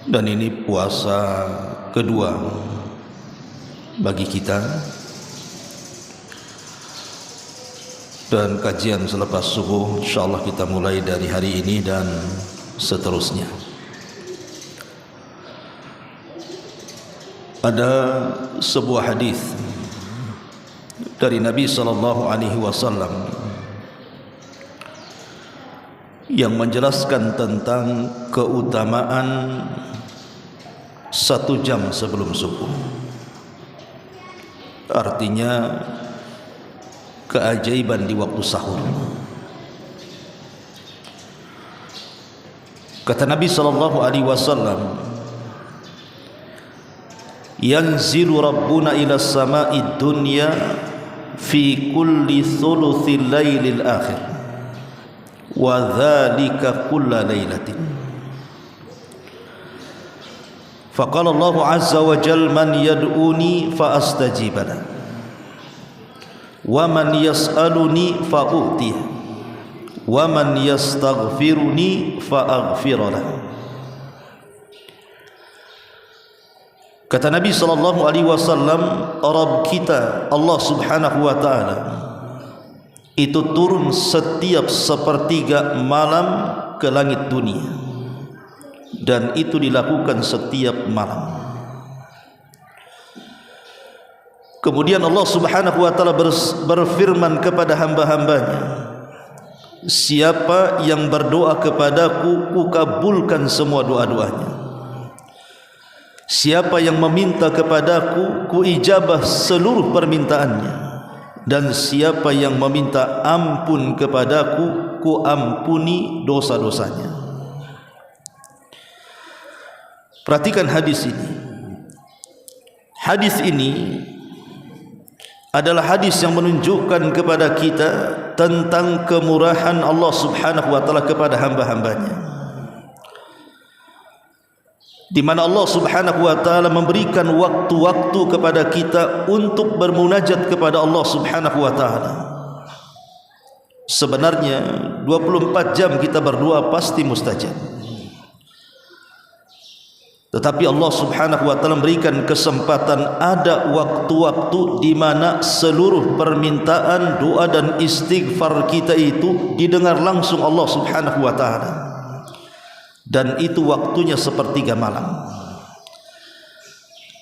Dan ini puasa kedua bagi kita, dan kajian selepas subuh insyaallah kita mulai dari hari ini dan seterusnya. Ada sebuah hadis dari Nabi sallallahu alaihi wasallam yang menjelaskan tentang keutamaan 1 jam sebelum subuh. Artinya keajaiban di waktu sahur. Kata Nabi sallallahu alaihi wasallam, yanzilu rabbuna ila sama'id dunya fi kulli thuluthil lailil akhir wa dhalika kulla lailatin. Faqala Allah azza wa jalla, man yad'uni fa astajib lahu wa man yas'aluni fa u'tih wa man yastaghfiruni fa aghfir lahu. Kata Nabi sallallahu alaihi wasallam, Rabb kita Allah Subhanahu wa taala itu turun setiap sepertiga malam ke langit dunia, dan itu dilakukan setiap malam. Kemudian Allah Subhanahu wa taala berfirman kepada hamba-hambanya, siapa yang berdoa kepadaku, kukabulkan semua doa-doanya. Siapa yang meminta kepadaku, kuijabah seluruh permintaannya. Dan siapa yang meminta ampun kepadaku, kuampuni dosa-dosanya. Perhatikan hadis ini. Hadis ini adalah hadis yang menunjukkan kepada kita tentang kemurahan Allah Subhanahu wa taala kepada hamba-hambanya, di mana Allah Subhanahu wa taala memberikan waktu-waktu kepada kita untuk bermunajat kepada Allah Subhanahu wa taala. Sebenarnya 24 jam kita berdoa pasti mustajab, tetapi Allah Subhanahu wa taala memberikan kesempatan, ada waktu-waktu di mana seluruh permintaan, doa dan istighfar kita itu didengar langsung Allah Subhanahu wa taala. Dan itu waktunya sepertiga malam.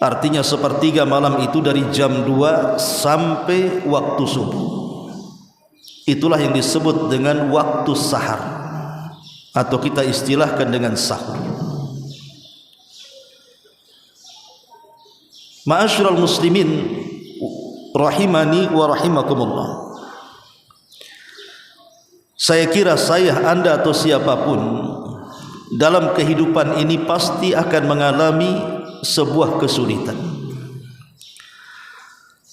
Artinya sepertiga malam itu dari jam 2 sampai waktu subuh. Itulah yang disebut dengan waktu sahar, atau kita istilahkan dengan sahur. Ma'asyiral muslimin rahimani wa rahimakumullah. Saya kira saya, Anda atau siapapun dalam kehidupan ini pasti akan mengalami sebuah kesulitan.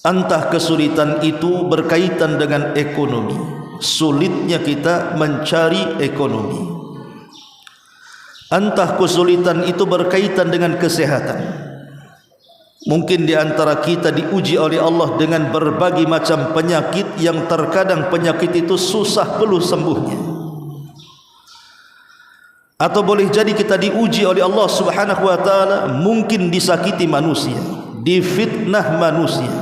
Entah kesulitan itu berkaitan dengan ekonomi, sulitnya kita mencari ekonomi. Entah kesulitan itu berkaitan dengan kesehatan. Mungkin di antara kita diuji oleh Allah dengan berbagai macam penyakit yang terkadang penyakit itu susah peluh sembuhnya. Atau boleh jadi kita diuji oleh Allah Subhanahu wa taala, mungkin disakiti manusia, difitnah manusia.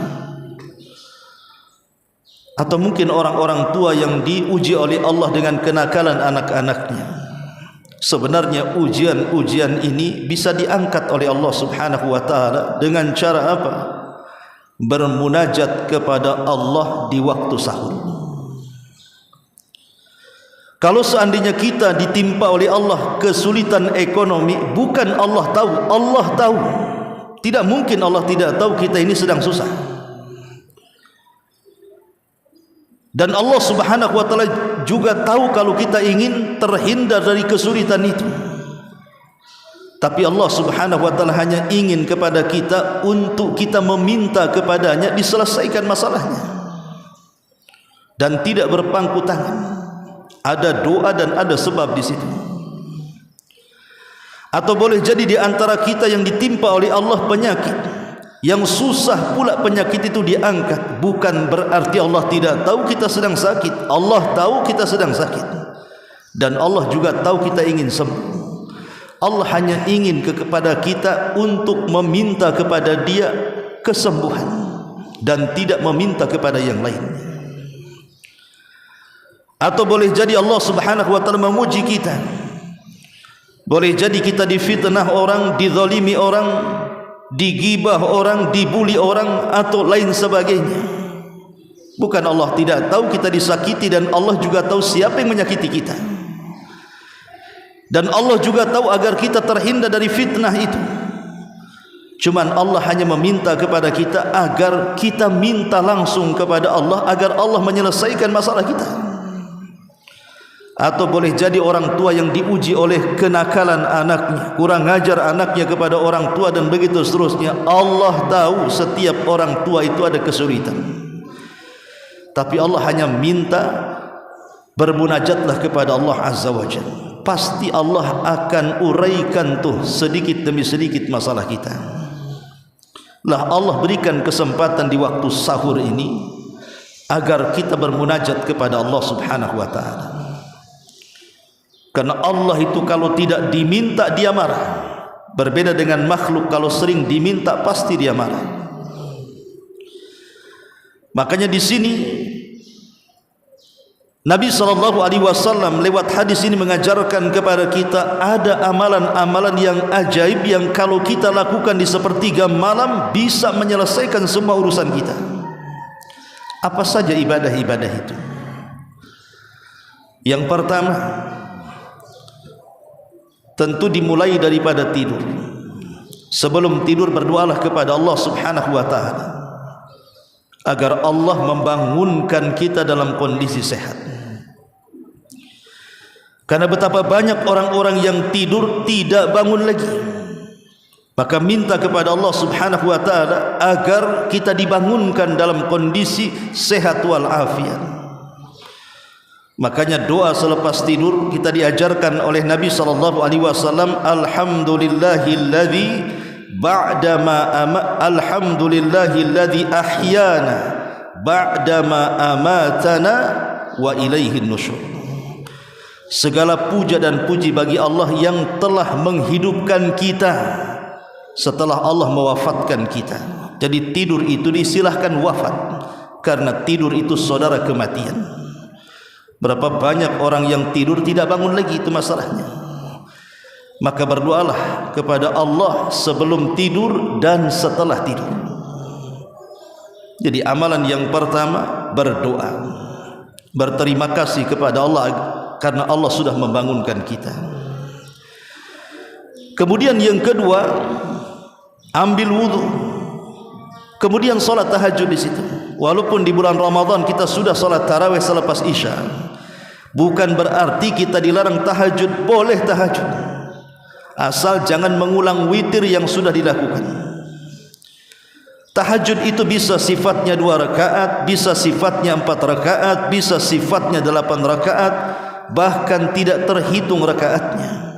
Atau mungkin orang-orang tua yang diuji oleh Allah dengan kenakalan anak-anaknya. Sebenarnya ujian-ujian ini bisa diangkat oleh Allah Subhanahu wa taala dengan cara apa? Bermunajat kepada Allah di waktu sahur. Kalau seandainya kita ditimpa oleh Allah kesulitan ekonomi, bukan Allah tahu, Allah tahu. Tidak mungkin Allah tidak tahu kita ini sedang susah. Dan Allah Subhanahu wa taala juga tahu kalau kita ingin terhindar dari kesulitan itu. Tapi Allah Subhanahu wa taala hanya ingin kepada kita untuk kita meminta kepadanya diselesaikan masalahnya, dan tidak berpangku tangan. Ada doa dan ada sebab di situ. Atau boleh jadi di antara kita yang ditimpa oleh Allah penyakit, yang susah pula penyakit itu diangkat. Bukan berarti Allah tidak tahu kita sedang sakit. Allah tahu kita sedang sakit, dan Allah juga tahu kita ingin sembuh. Allah hanya ingin kepada kita untuk meminta kepada Dia kesembuhan dan tidak meminta kepada yang lainnya. Atau boleh jadi Allah Subhanahu wa taala memuji kita. Boleh jadi kita difitnah orang, dizalimi orang, digibah orang, dibuli orang atau lain sebagainya. Bukan Allah tidak tahu kita disakiti, dan Allah juga tahu siapa yang menyakiti kita. Dan Allah juga tahu agar kita terhindar dari fitnah itu. Cuman Allah hanya meminta kepada kita agar kita minta langsung kepada Allah agar Allah menyelesaikan masalah kita. Atau boleh jadi orang tua yang diuji oleh kenakalan anaknya, kurang ajar anaknya kepada orang tua dan begitu seterusnya. Allah tahu setiap orang tua itu ada kesulitan. Tapi Allah hanya minta bermunajatlah kepada Allah Azza wa Jalla. Pasti Allah akan uraikan tuh sedikit demi sedikit masalah kita. Lah Allah berikan kesempatan di waktu sahur ini agar kita bermunajat kepada Allah Subhanahu wa taala. Karena Allah itu kalau tidak diminta dia marah. Berbeda dengan makhluk, kalau sering diminta pasti dia marah. Makanya di sini Nabi SAW lewat hadis ini mengajarkan kepada kita ada amalan-amalan yang ajaib yang kalau kita lakukan di sepertiga malam bisa menyelesaikan semua urusan kita. Apa saja ibadah-ibadah itu? Yang pertama, tentu dimulai daripada tidur. Sebelum tidur berdoalah kepada Allah Subhanahu wa taala agar Allah membangunkan kita dalam kondisi sehat. Karena betapa banyak orang-orang yang tidur tidak bangun lagi. Maka minta kepada Allah Subhanahu wa taala agar kita dibangunkan dalam kondisi sehat wal afiat. Makanya doa selepas tidur kita diajarkan oleh Nabi sallallahu alaihi wasallam, alhamdulillahilladzi alhamdulillahilladzi ahyana ba'dama amatana wa ilaihin nusyur. Segala puja dan puji bagi Allah yang telah menghidupkan kita setelah Allah mewafatkan kita. Jadi tidur itu disilahkan wafat, karena tidur itu saudara kematian. Berapa banyak orang yang tidur tidak bangun lagi, itu masalahnya. Maka berdoalah kepada Allah sebelum tidur dan setelah tidur. Jadi amalan yang pertama berdoa, berterima kasih kepada Allah karena Allah sudah membangunkan kita. Kemudian yang kedua, ambil wudu, kemudian solat tahajud di situ. Walaupun di bulan Ramadan kita sudah solat tarawih selepas isya, bukan berarti kita dilarang tahajud. Boleh tahajud, asal jangan mengulang witir yang sudah dilakukan. Tahajud itu bisa sifatnya 2 rakaat, bisa sifatnya 4 rakaat, bisa sifatnya 8 rakaat, bahkan tidak terhitung rakaatnya.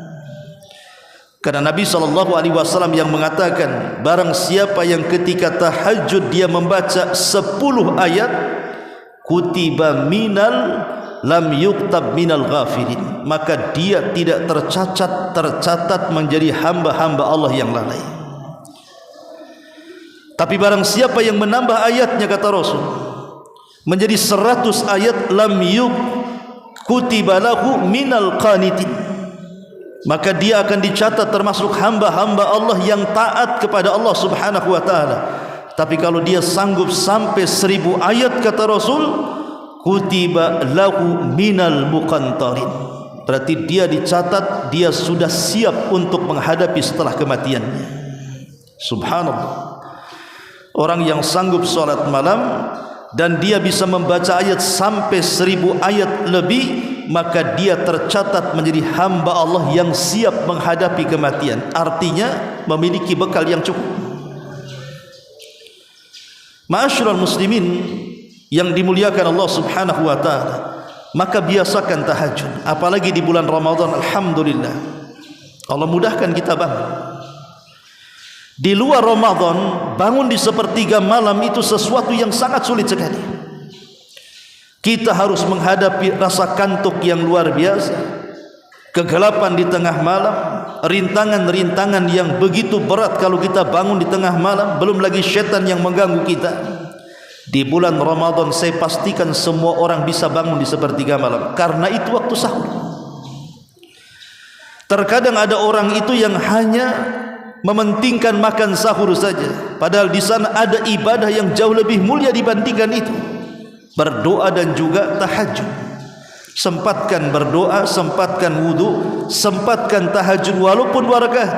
Karena Nabi SAW yang mengatakan, barang siapa yang ketika tahajud dia membaca 10 ayat, kutiba minal lam yuktab minal ghafilin, maka dia tidak tercatat menjadi hamba-hamba Allah yang lalai. Tapi barang siapa yang menambah ayatnya, kata Rasul, menjadi 100 ayat, lam kutiba lahu minal qanitin, maka dia akan dicatat termasuk hamba-hamba Allah yang taat kepada Allah Subhanahu wa taala. Tapi kalau dia sanggup sampai 1000 ayat, kata Rasul, kutiba lahu minal muqantarin, berarti dia dicatat dia sudah siap untuk menghadapi setelah kematiannya. Subhanallah. Orang yang sanggup salat malam dan dia bisa membaca ayat sampai 1000 ayat lebih, maka dia tercatat menjadi hamba Allah yang siap menghadapi kematian. Artinya memiliki bekal yang cukup. Ma'asyiral muslimin yang dimuliakan Allah Subhanahu wa taala, maka biasakan tahajud, apalagi di bulan Ramadan. Alhamdulillah, Allah mudahkan kita bangun. Di luar Ramadan, bangun di sepertiga malam itu sesuatu yang sangat sulit sekali. Kita harus menghadapi rasa kantuk yang luar biasa. kegelapan di tengah malam, rintangan-rintangan yang begitu berat kalau kita bangun di tengah malam, belum lagi syaitan yang mengganggu kita. Di bulan Ramadan saya pastikan semua orang bisa bangun di sepertiga malam, karena itu waktu sahur. Terkadang ada orang itu yang hanya mementingkan makan sahur saja, padahal di sana ada ibadah yang jauh lebih mulia dibandingkan itu, berdoa dan juga tahajud. Sempatkan berdoa, sempatkan wudu, sempatkan tahajud walaupun 2 rakaat,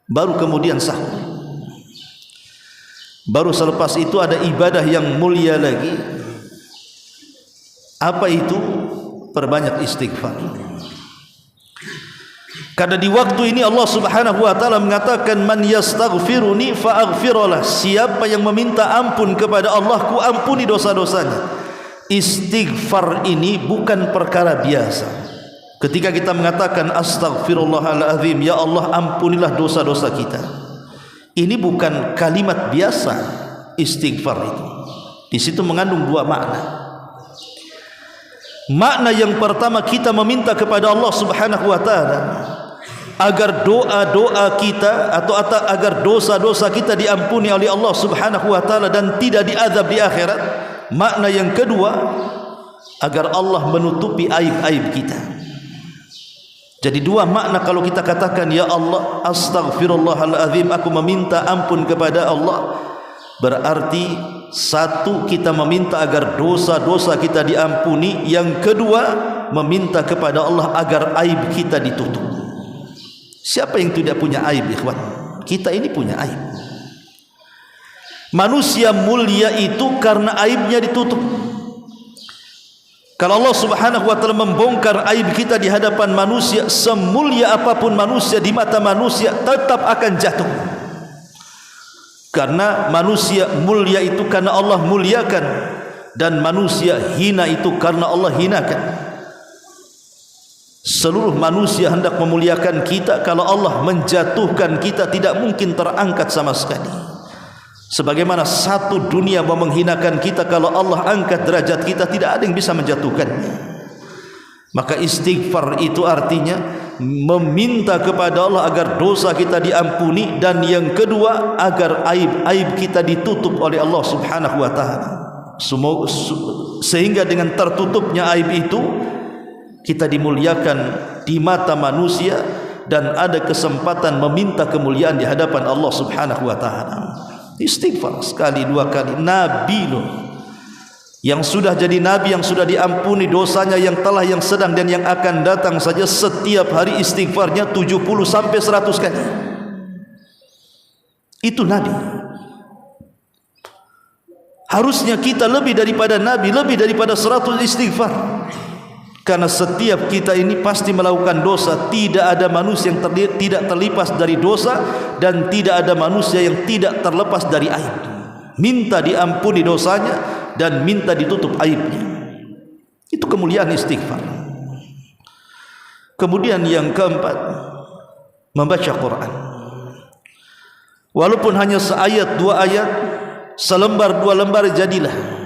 baru kemudian sahur. Baru selepas itu ada ibadah yang mulia lagi. Apa itu? Perbanyak istighfar. Karena di waktu ini Allah Subhanahu wa taala mengatakan, man yastaghfiruni fa aghfirlah. Siapa yang meminta ampun kepada Allah, ku ampuni dosa-dosanya. Istighfar ini bukan perkara biasa. Ketika kita mengatakan astaghfirullahaladzim, ya Allah ampunilah dosa-dosa kita, ini bukan kalimat biasa. Istighfar itu di situ mengandung 2 makna. Makna yang pertama, kita meminta kepada Allah Subhanahu wa taala agar doa-doa kita atau agar dosa-dosa kita diampuni oleh Allah Subhanahu wa taala dan tidak diazab di akhirat. Makna yang kedua, agar Allah menutupi aib-aib kita. Jadi 2 makna kalau kita katakan ya Allah astaghfirullahaladzim, aku meminta ampun kepada Allah, berarti 1, kita meminta agar dosa-dosa kita diampuni, yang kedua meminta kepada Allah agar aib kita ditutup. Siapa yang tidak punya aib, ikhwan? Kita ini punya aib. Manusia mulia itu karena aibnya ditutup. Kalau Allah Subhanahu wa taala membongkar aib kita di hadapan manusia, semulia apapun manusia di mata manusia tetap akan jatuh. Karena manusia mulia itu karena Allah muliakan, dan manusia hina itu karena Allah hinakan. Seluruh manusia hendak memuliakan kita, kalau Allah menjatuhkan kita tidak mungkin terangkat sama sekali. Sebagaimana satu dunia mau menghinakan kita, kalau Allah angkat derajat kita tidak ada yang bisa menjatuhkannya. Maka istighfar itu artinya meminta kepada Allah agar dosa kita diampuni, dan yang kedua agar aib-aib kita ditutup oleh Allah Subhanahu wa taala. Sehingga dengan tertutupnya aib itu kita dimuliakan di mata manusia dan ada kesempatan meminta kemuliaan di hadapan Allah Subhanahu wa taala. Istighfar sekali 2 kali. Nabi loh, yang sudah jadi nabi, yang sudah diampuni dosanya, yang telah, yang sedang dan yang akan datang saja, setiap hari istighfarnya 70 sampai 100 kali. Itu nabi. Harusnya kita lebih daripada nabi, lebih daripada 100 istighfar. Karena setiap kita ini pasti melakukan dosa. Tidak ada manusia yang tidak terlepas dari dosa, dan tidak ada manusia yang tidak terlepas dari aib. Minta diampuni dosanya dan minta ditutup aibnya. Itu kemuliaan istighfar. Kemudian yang keempat, membaca Quran. Walaupun hanya seayat 2 ayat, selembar 2 lembar jadilah.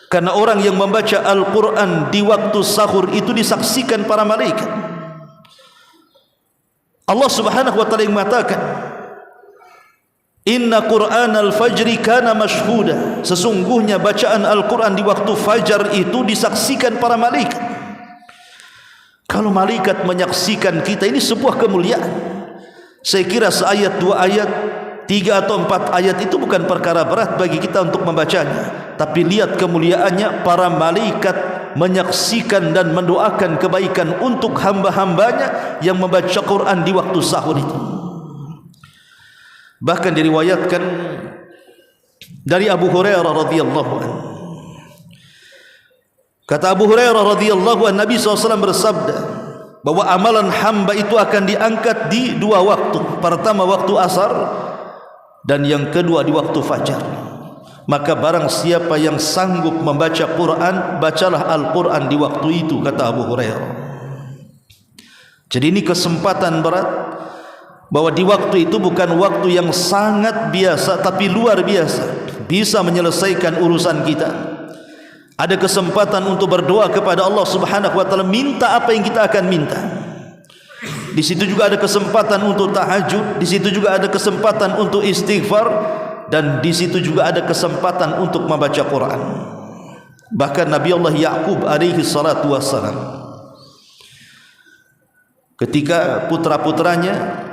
Karena orang yang membaca Al-Quran di waktu sahur itu disaksikan para malaikat. Allah Subhanahu wa taala yang mengatakan, inna Qur'an al-fajri kana mashhuda. Sesungguhnya bacaan Al-Quran di waktu fajar itu disaksikan para malaikat. Kalau malaikat menyaksikan kita, ini sebuah kemuliaan. Saya kira seayat 2 ayat, 3 atau 4 ayat itu bukan perkara berat bagi kita untuk membacanya. Tapi lihat kemuliaannya, para malaikat menyaksikan dan mendoakan kebaikan untuk hamba-hambanya yang membaca Quran di waktu sahur itu. Bahkan diriwayatkan dari Abu Hurairah radhiyallahu anhu. Kata Abu Hurairah radhiyallahu anhu, Nabi SAW bersabda bahwa amalan hamba itu akan diangkat di 2 waktu. Pertama waktu asar, dan yang kedua di waktu fajar. Maka barang siapa yang sanggup membaca Quran, bacalah Al-Quran di waktu itu, kata Abu Hurairah. Jadi ini kesempatan berat, bahwa di waktu itu bukan waktu yang sangat biasa, tapi luar biasa, bisa menyelesaikan urusan kita. Ada kesempatan untuk berdoa kepada Allah Subhanahu wa taala, minta apa yang kita akan minta. Di situ juga ada kesempatan untuk tahajud, di situ juga ada kesempatan untuk istighfar, dan di situ juga ada kesempatan untuk membaca Quran. Bahkan Nabi Allah Ya'qub alaihi salatu wassalam, ketika putra-putranya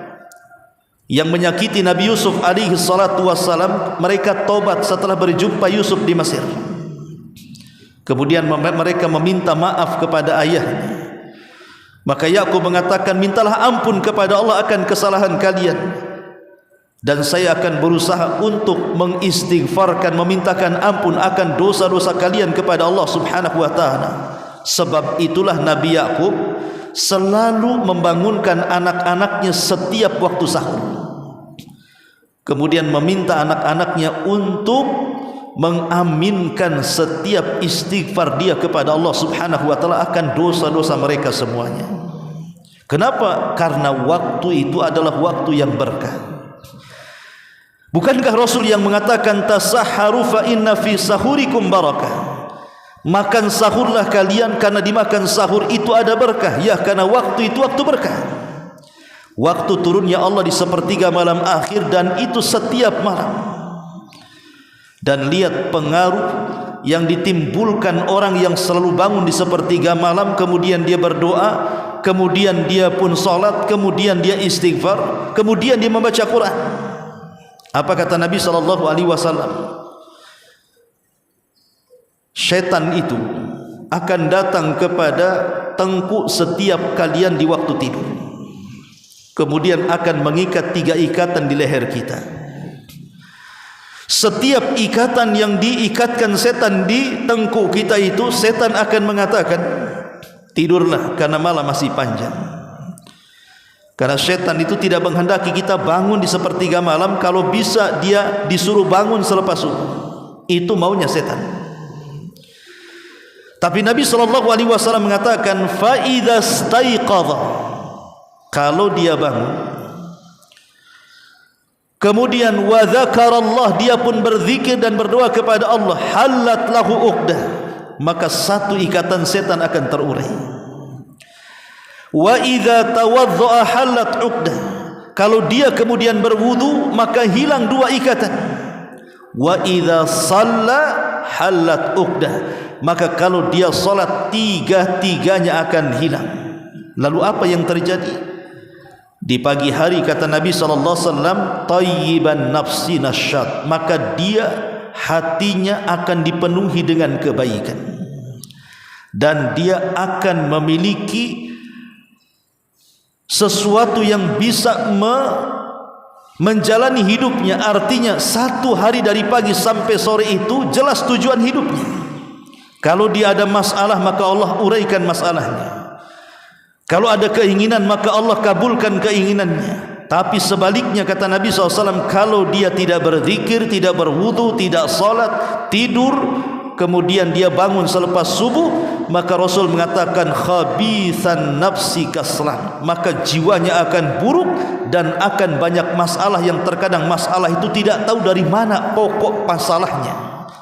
yang menyakiti Nabi Yusuf alaihi salatu wassalam, mereka tobat setelah berjumpa Yusuf di Mesir. Kemudian mereka meminta maaf kepada ayahnya. Maka Ya'qub mengatakan, mintalah ampun kepada Allah akan kesalahan kalian, dan saya akan berusaha untuk mengistighfarkan, memintakan ampun akan dosa-dosa kalian kepada Allah subhanahu wa ta'ala. Sebab itulah Nabi Ya'qub selalu membangunkan anak-anaknya setiap waktu sahur, kemudian meminta anak-anaknya untuk mengaminkan setiap istighfar dia kepada Allah subhanahu wa ta'ala akan dosa-dosa mereka semuanya. Kenapa? Karena waktu itu adalah waktu yang berkah. Bukankah Rasul yang mengatakan tasahharu fa inna fi sahurikum barakah? Makan sahurlah kalian, karena dimakan sahur itu ada berkah. Ya, karena waktu itu waktu berkah. Waktu turunnya Allah di sepertiga malam akhir, dan itu setiap malam. Dan lihat pengaruh yang ditimbulkan orang yang selalu bangun di sepertiga malam, kemudian dia berdoa, kemudian dia pun salat, kemudian dia istighfar, kemudian dia membaca Quran. Apa kata Nabi SAW? Syaitan itu akan datang kepada tengkuk setiap kalian di waktu tidur, kemudian akan mengikat 3 ikatan di leher kita. Setiap ikatan yang diikatkan setan di tengkuk kita itu, setan akan mengatakan, tidurlah karena malam masih panjang. Karena setan itu tidak menghendaki kita bangun di sepertiga malam. Kalau bisa dia disuruh bangun selepas subuh. Itu maunya setan. Tapi Nabi SAW mengatakan, fa idza staiqadha, kalau dia bangun, kemudian wa dzakarallah, dia pun berzikir dan berdoa kepada Allah, halat lahu uqdah, maka satu ikatan setan akan terurai. Wa idza tawaddaa halat uqdah, kalau dia kemudian berwudu, maka hilang 2 ikatan. Wa idza shalla halat uqdah, maka kalau dia salat, 3-tiganya akan hilang. Lalu apa yang terjadi? Di pagi hari kata Nabi SAW, tayyiban nafsi nasyad, maka dia hatinya akan dipenuhi dengan kebaikan, dan dia akan memiliki sesuatu yang bisa menjalani hidupnya. Artinya 1 hari dari pagi sampai sore itu jelas tujuan hidupnya. Kalau dia ada masalah, maka Allah uraikan masalahnya. Kalau ada keinginan, maka Allah kabulkan keinginannya. Tapi sebaliknya kata Nabi SAW, kalau dia tidak berzikir, tidak berwudu, tidak salat, tidur, kemudian dia bangun selepas subuh, maka Rasul mengatakan khabithan nafsi kaslan, maka jiwanya akan buruk dan akan banyak masalah yang terkadang masalah itu tidak tahu dari mana pokok masalahnya.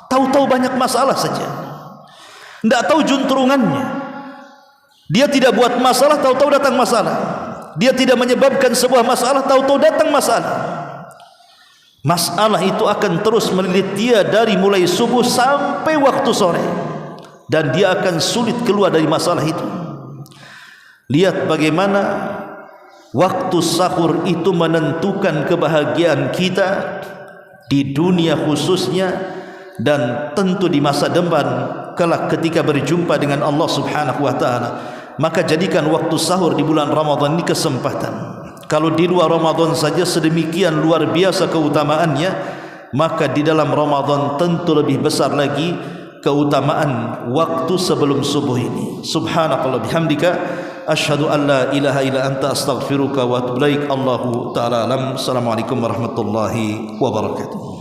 Tahu-tahu banyak masalah saja, tidak tahu juntrungannya. Dia tidak buat masalah, tahu-tahu datang masalah. Dia tidak menyebabkan sebuah masalah, tahu-tahu datang masalah. Masalah itu akan terus melilit dia dari mulai subuh sampai waktu sore, dan dia akan sulit keluar dari masalah itu. Lihat bagaimana waktu sahur itu menentukan kebahagiaan kita di dunia khususnya, dan tentu di masa depan kelak ketika berjumpa dengan Allah Subhanahu wa ta'ala. Maka jadikan waktu sahur di bulan Ramadan ini kesempatan. Kalau di luar Ramadan saja sedemikian luar biasa keutamaannya, maka di dalam Ramadan tentu lebih besar lagi keutamaan waktu sebelum subuh ini. Subhanakallah bihamdika, asyhadu an la ilaha illa anta, astaghfiruka wa atubu ilaik. Allahu ta'ala alam. Assalamualaikum warahmatullahi wabarakatuh.